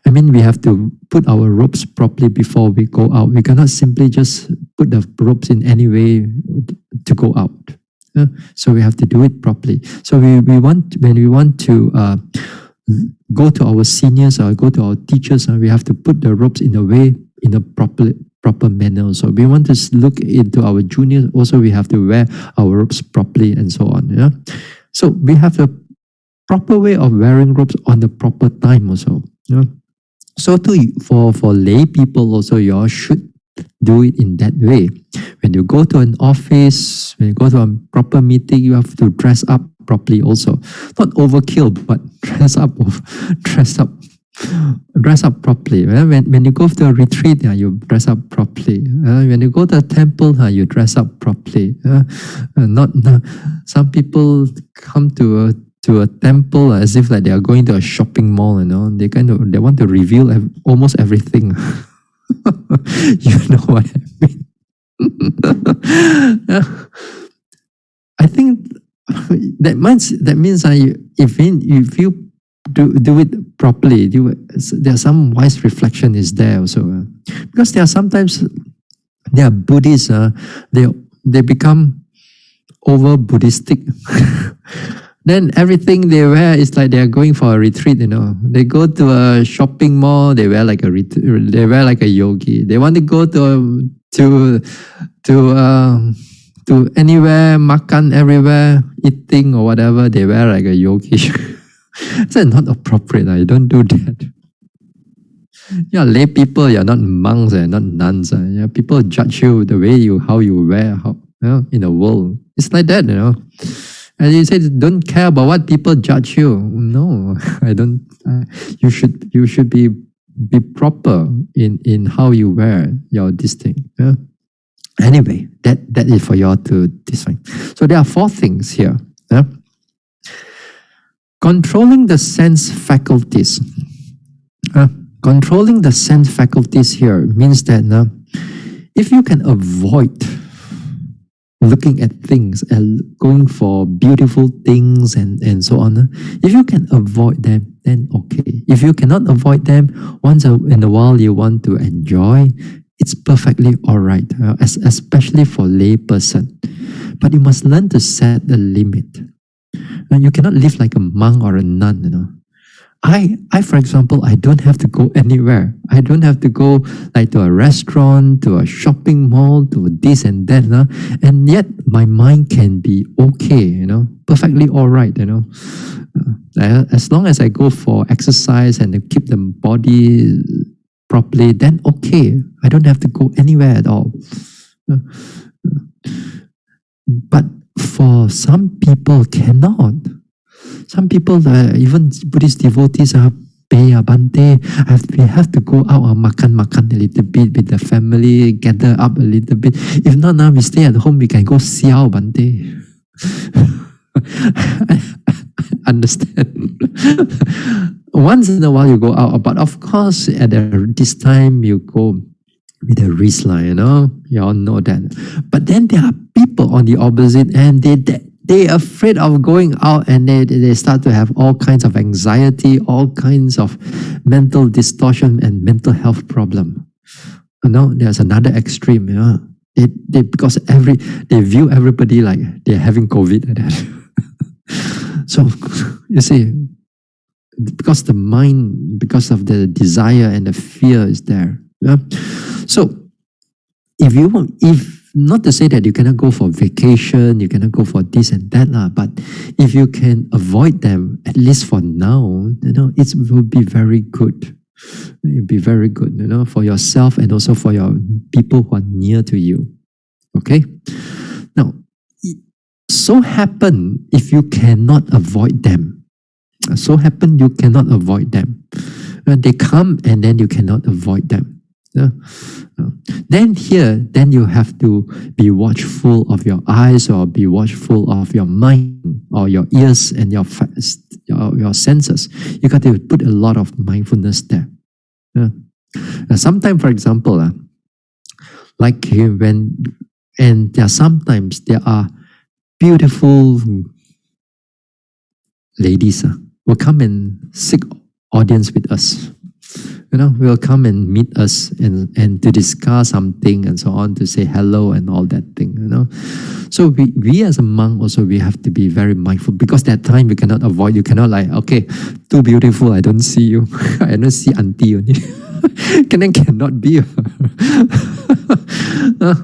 We have to put our robes properly before we go out. We cannot simply just put the robes in any way to go out. So we have to do it properly. So when we want to go to our seniors or go to our teachers, we have to put the robes in a proper manner. So we want to look into our juniors, also we have to wear our robes properly and so on. So we have the proper way of wearing robes on the proper time also. So for lay people also, you all should do it in that way. When you go to an office, when you go to a proper meeting, you have to dress up properly also. Not overkill, but dress up properly. When you go to a retreat, you dress up properly. When you go to a temple, you dress up properly. Some people come to a temple as if like they are going to a shopping mall. They want to reveal almost everything. You know what I mean? I think that means if you do it properly, there some wise reflection is there also. Because there are sometimes there are Buddhists, they become over Buddhistic. Then everything they wear is like they are going for a retreat. They go to a shopping mall, they wear like a yogi. They want to go to anywhere, makan everywhere, eating or whatever, they wear like a yogi. That's not appropriate. You don't do that. You're lay people, you're not monks, you're not nuns. People judge you the way how you wear in the world. It's like that, And you say, don't care about what people judge you. No, I don't. You should be proper in how you wear this thing. Anyway, that is for you all to decide. So there are 4 things here. Controlling the sense faculties. Controlling the sense faculties here means that if you can avoid looking at things and going for beautiful things and so on, if you can avoid them, then okay. If you cannot avoid them, once in a while you want to enjoy, it's perfectly all right, especially for lay person. But you must learn to set the limit. You cannot live like a monk or a nun. I, for example, I don't have to go anywhere. I don't have to go like to a restaurant, to a shopping mall, to this and that. And yet my mind can be okay, perfectly all right, As long as I go for exercise and keep the body properly, then okay. I don't have to go anywhere at all. But for some people cannot. Some people, even Buddhist devotees, Bhante, we have to go out and makan a little bit with the family, gather up a little bit. If not, now we stay at home, we can go siao, Bhante. I understand. Once in a while you go out, but of course at this time you go with a risk, you all know that. But then there are people on the opposite end, they're afraid of going out, and they start to have all kinds of anxiety, all kinds of mental distortion and mental health problem. There's another extreme. Because they view everybody like they're having COVID like that. So you see, because the mind, because of the desire and the fear is there. Yeah? So if not to say that you cannot go for vacation, you cannot go for this and that, but if you can avoid them, at least for now, it will be very good. It will be very good, for yourself and also for your people who are near to you. Okay? Now, so happen if you cannot avoid them. So happen you cannot avoid them. They come and then you cannot avoid them. Then you have to be watchful of your eyes, or be watchful of your mind, or your ears and your senses. You got to put a lot of mindfulness there. Sometimes, for example, like sometimes there are beautiful ladies will come and seek audience with us. Will come and meet us and to discuss something and so on, to say hello and all that thing. So we as a monk also, we have to be very mindful, because that time you cannot avoid. You cannot like, okay, too beautiful, I don't see you. I don't see auntie only. Cannot be.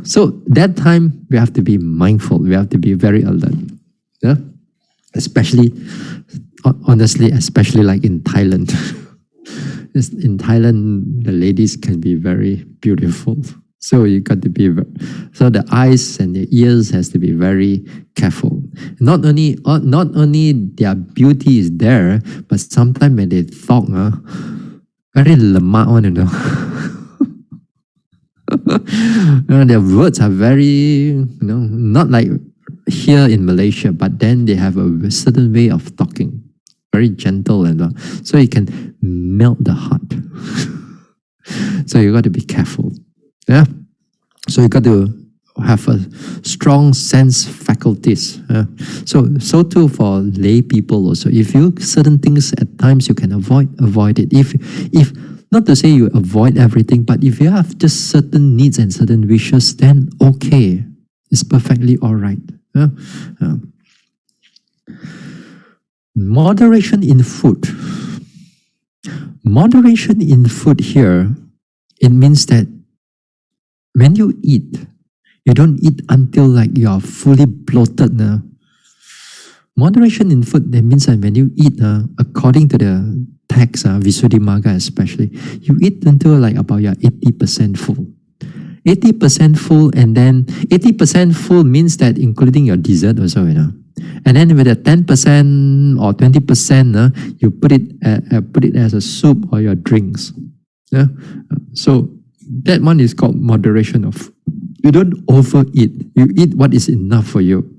So that time we have to be mindful. We have to be very alert. Yeah, especially, honestly, especially like in Thailand. In Thailand, the ladies can be very beautiful. So you got to be, so the eyes and the ears has to be very careful. Not only their beauty is there, but sometimes when they talk, very lemak one, their words are very, not like here in Malaysia, but then they have a certain way of talking. Very gentle and so it can melt the heart. So you got to be careful. Yeah. So you got to have a strong sense faculties. So too for lay people also. If you certain things at times you can avoid it. If not to say you avoid everything, but if you have just certain needs and certain wishes, then okay, it's perfectly all right. Moderation in food. Moderation in food here, it means that when you eat, you don't eat until like you are fully bloated. Moderation in food, that means that when you eat, according to the text, Visuddhimagga especially, you eat until like about your 80% full. 80% full, and then 80% full means that including your dessert also, And then with the 10% or 20%, you put it as a soup or your drinks. Yeah? So that one is called moderation of. You don't overeat. You eat what is enough for you.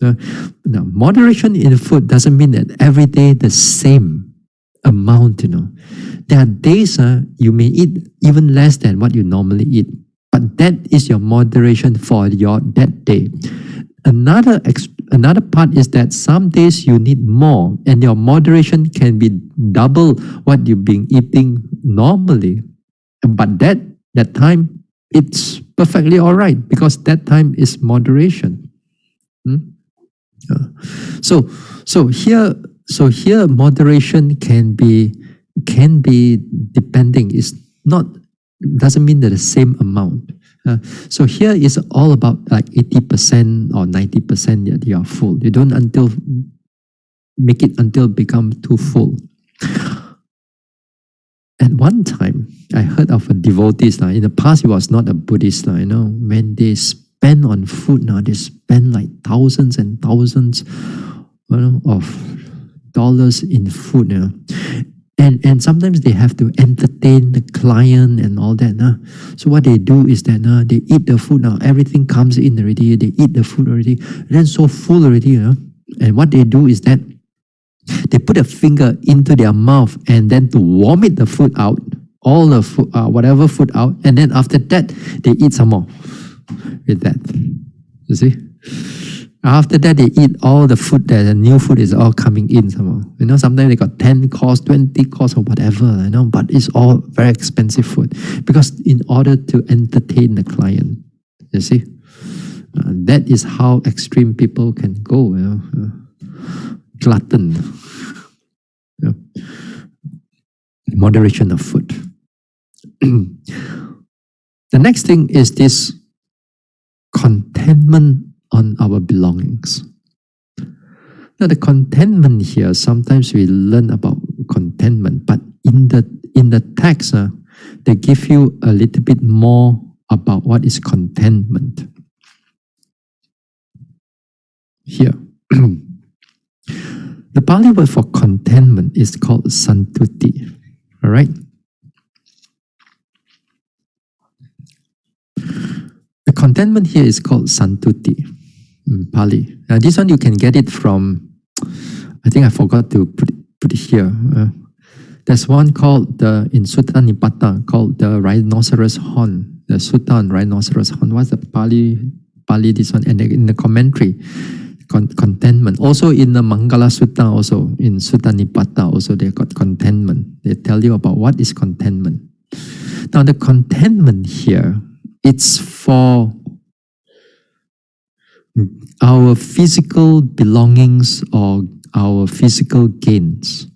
Now, moderation in food doesn't mean that every day the same amount. There are days you may eat even less than what you normally eat, but that is your moderation for that day. Another part is that some days you need more, and your moderation can be double what you've been eating normally. But that time, it's perfectly all right, because that time is moderation. So here moderation can be depending. It's not, doesn't mean that the same amount. So here is all about like 80% or 90% that you are full. You don't make it until become too full. At one time, I heard of a devotee. In the past, he was not a Buddhist. When they spend on food now, they spend like thousands and thousands of dollars in food. And sometimes they have to entertain the client and all that. So what they do is that they eat the food now. Everything comes in already. They eat the food already. Then so full already. And what they do is that they put a finger into their mouth and then to vomit the food out, all the food, whatever food out. And then after that, they eat some more with that. You see? After that, they eat all the food, the new food is all coming in somehow. Sometimes they got 10 course, 20 course or whatever, but it's all very expensive food. Because in order to entertain the client, you see, that is how extreme people can go, glutton. moderation of food. The next thing is this contentment on our belongings. Now, the contentment here, sometimes we learn about contentment, but in the text, they give you a little bit more about what is contentment. Here, the Pali word for contentment is called santuti. All right. The contentment here is called santuti in Pali. Now, this one you can get it from, I think I forgot to put it here. There's one called in Sutta Nipata called the rhinoceros horn. The Sutta on rhinoceros horn. What's the Pali this one? And in the commentary, contentment. Also in the Mangala Sutta, also in Sutta Nipata, also they got contentment. They tell you about what is contentment. Now the contentment here, it's for our physical belongings or our physical gains,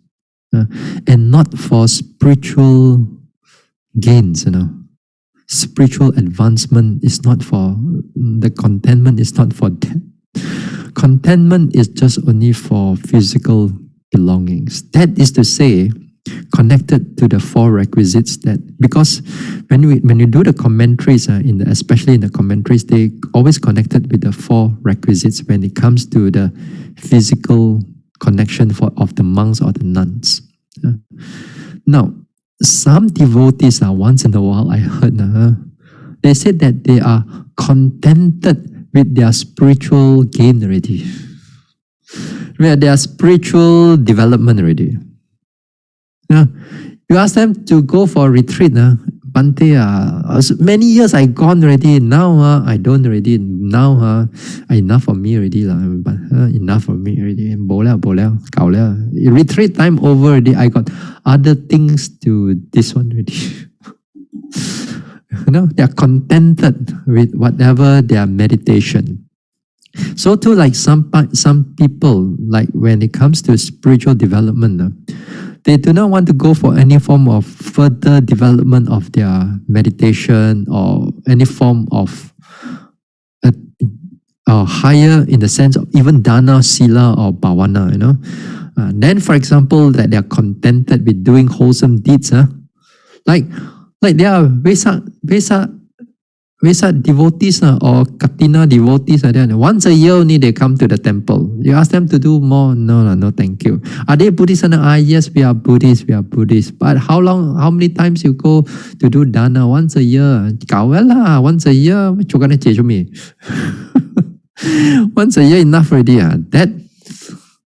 and not for spiritual gains. Spiritual advancement is not for the contentment. Is not for that. Contentment is just only for physical belongings. That is to say, connected to the four requisites. That because when you do the commentaries, especially in the commentaries, they always connected with the four requisites when it comes to the physical connection of the monks or the nuns. Now, some devotees, once in a while I heard, they said that they are contented with their spiritual gain already, with their spiritual development already. You ask them to go for a retreat, Bhante, many years I gone already, now I don't already, now enough for me already, enough for me already, bo liao, gao liao. Retreat time over already, I got other things to this one already. They are contented with whatever their meditation. So too, like some people, like when it comes to spiritual development, they do not want to go for any form of further development of their meditation or any form of higher in the sense of even dana, sila or bhavana. Then, for example, that they are contented with doing wholesome deeds. Like they are Vesak devotees or Katina devotees, once a year only they come to the temple. You ask them to do more, no, thank you. Are they Buddhists? Yes, we are Buddhists. But how many times you go to do dana? Once a year. Once a year. Once a year enough already. That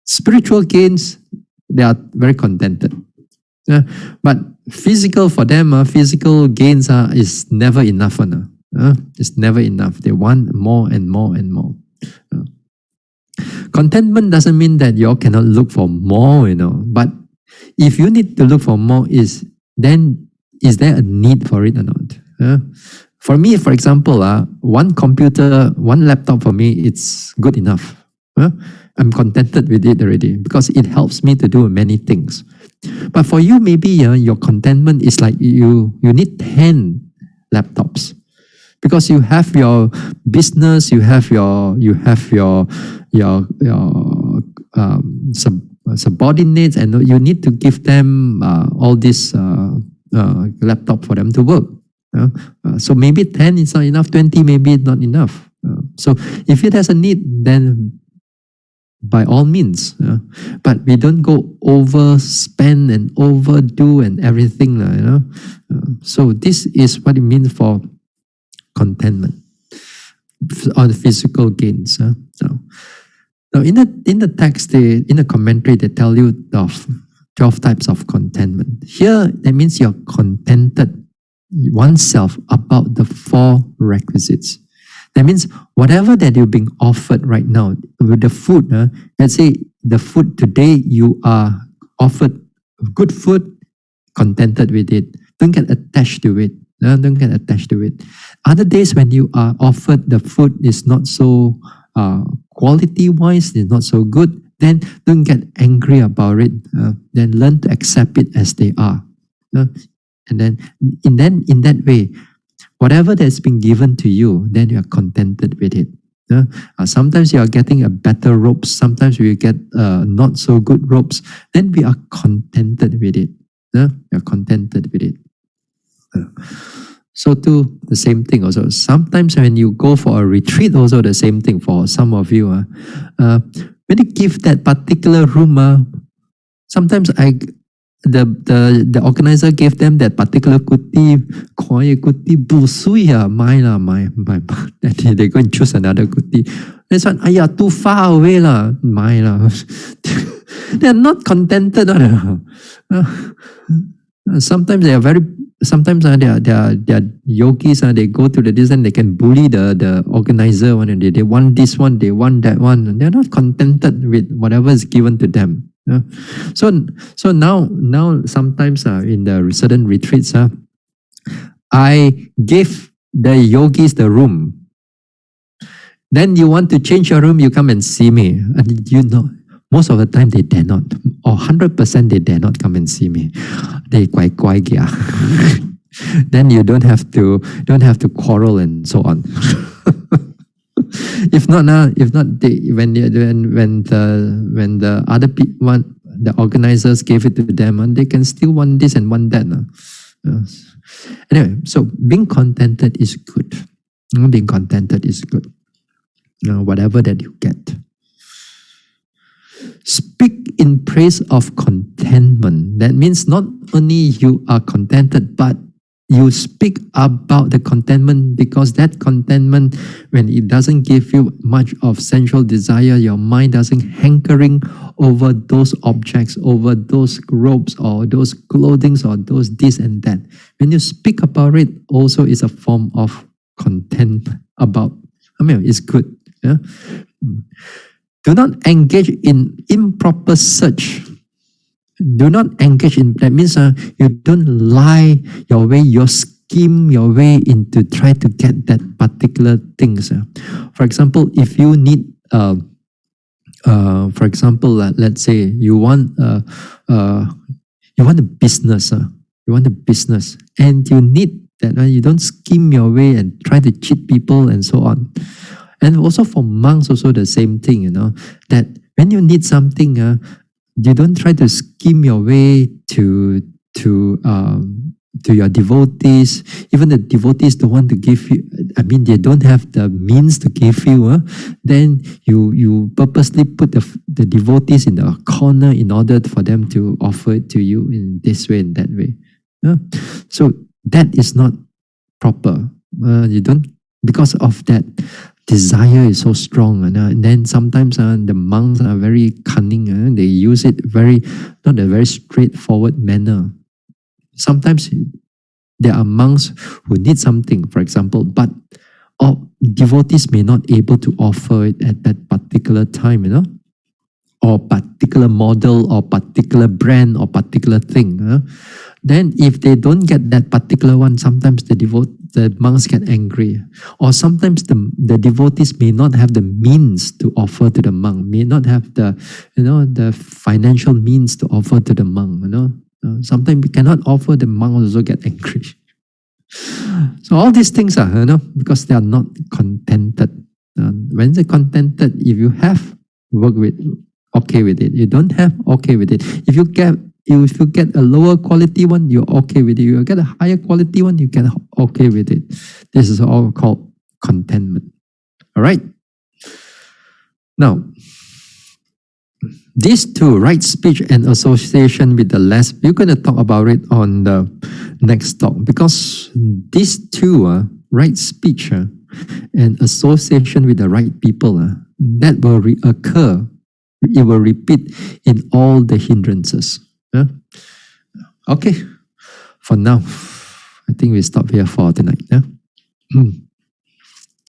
spiritual gains, they are very contented. But physical for them, physical gains is never enough. It's never enough. They want more and more and more. Contentment doesn't mean that you all cannot look for more, But if you need to look for more, is there a need for it or not? For me, for example, one computer, one laptop for me, it's good enough. I'm contented with it already because it helps me to do many things. But for you, maybe your contentment is like you need 10 laptops. Because you have your business, you have your subordinates, and you need to give them all this laptop for them to work. So maybe 10 is not enough, 20 maybe not enough. So if it has a need, then by all means. But we don't go overspend and overdo and everything. So this is what it means for contentment or the physical gains. Now in the text, in the commentary, they tell you of 12 types of contentment. Here, that means you're contented oneself about the four requisites. That means whatever that you're being offered right now with the food, let's say the food today, you are offered good food, contented with it. Don't get attached to it. Don't get attached to it. Other days when you are offered the food is not so quality-wise, is not so good, then don't get angry about it. Then learn to accept it as they are. And then in that way, whatever that's been given to you, then you are contented with it. Sometimes you are getting a better ropes, sometimes we get not so good ropes, then we are contented with it. We are contented with it. So too, the same thing also. Sometimes when you go for a retreat, also the same thing for some of you. When you give that particular room, sometimes the organizer gave them that particular kuti, quiet kuti, busui my. Then they go and choose another kuti. This one, too far away my They are not contented. Sometimes they are very. Sometimes they are yogis. They go to the this and they can bully the organizer. They want this one, they want that one. And they are not contented with whatever is given to them. So now sometimes in the certain retreats, I give the yogis the room. Then you want to change your room, you come and see me. And most of the time they dare not, or 100% they dare not come and see me. They quite kia. Then you don't have to quarrel and so on. If not, when the other people the organizers gave it to them, and they can still want this and want that. Anyway, so being contented is good. Being contented is good. Whatever that you get. Speak in praise of contentment. That means not only you are contented, but you speak about the contentment, because that contentment, when it doesn't give you much of sensual desire, your mind doesn't hankering over those objects, over those robes or those clothing or those this and that. When you speak about it, also is a form of content about. It's good. Yeah? Do not engage in improper search. Do not engage in, that means you don't lie your way, you scheme your way into try to get that particular things. For example, if you need, for example, let's say you want a business, and you need that. You don't scheme your way and try to cheat people and so on. And also for monks, also the same thing, that when you need something, you don't try to scheme your way to your devotees. Even the devotees don't want to give you, they don't have the means to give you. Then you purposely put the devotees in the corner in order for them to offer it to you in this way and that way. So that is not proper. You don't, because of that, desire is so strong, and then sometimes the monks are very cunning. They use it not a very straightforward manner. Sometimes there are monks who need something, for example, but devotees may not able to offer it at that particular time, or particular model, or particular brand, or particular thing. Then if they don't get that particular one, sometimes the monks get angry. Or sometimes the devotees may not have the means to offer to the monk, may not have the financial means to offer to the monk. Sometimes we cannot offer, the monk also get angry. So all these things are, because they are not contented. When they're contented, if you have, work with, okay with it. You don't have, okay with it. If you get a lower quality one, you're okay with it. You get a higher quality one, you get okay with it. This is all called contentment. All right? Now, these two, right speech and association with the less, we're going to talk about it on the next talk, because these two, right speech and association with the right people, that will reoccur. It will repeat in all the hindrances. Okay, for now, I think we stop here for tonight.